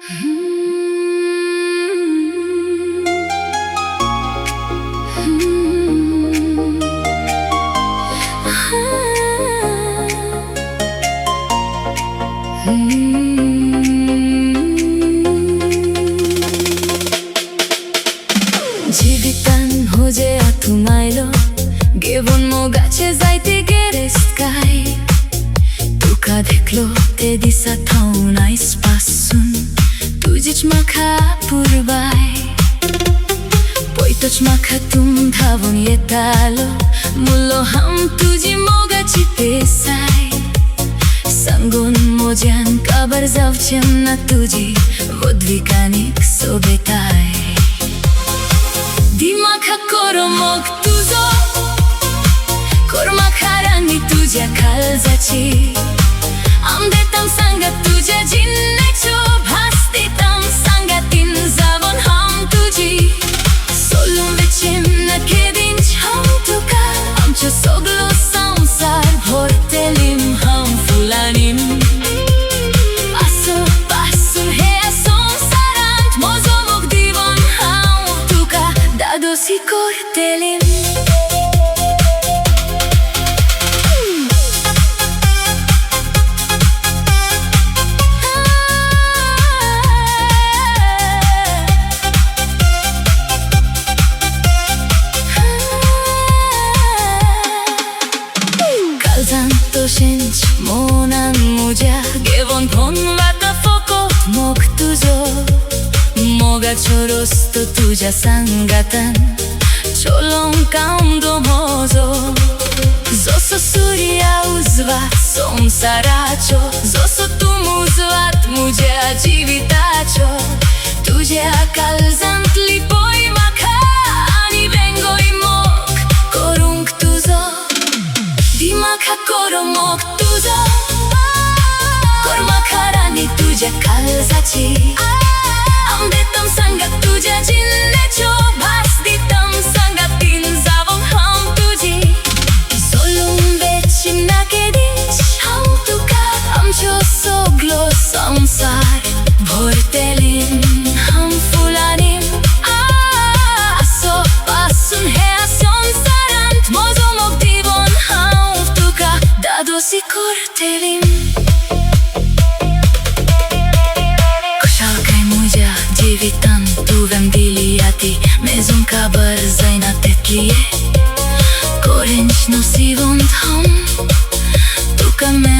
Jivitan hoje atumailo Gevon mogache zaite gereskai Tuka deklo te disa tauna ispasun Tujic maka purbai Poitoch maka tum dhavon yetalo Mullo ham tuji mogachi pesai Sangon mojan kabar zawciem na tuji Wodwikanik sobetai Dimaka koromok tuzo Kormak harani tuzia kalzaci Amde tam sanga tuzia jinnecho Bhasti tam sangatin zavon ham tuji Solum vecim na kedinch ham tuka Amcho soglo samsar bhortelim ham fulanim Aso pasun hea samsarant Mozomok divon ham tuka Dadosi kortelim Shinch monan muja Gevon pon vata fokot mok tuzo Moga choros to tuja sangatan Cholon kam do mozo Zoso surya uzvat som saracho Zoso tum uzvat muja jivitacho Tuja kalzant lipoi maka Ani vengoi mok korung tuzo Dimaka koromok tuzo Kormak harani tuja kalzaci Amde tam sangat tuja jinnecho Bhasti tam sangatin zavon ham tuji Solum vecim na kedinch ham tuka Amcho soglo samsar bhortelim ham fulanim Aso pasun hea samsarant Mozomok divon ham tuka Dadosi kortelim Koshalkai muja jivitan tuvem diliati Mezun kabar zaina tetliye Korench nosivont ham Tuka me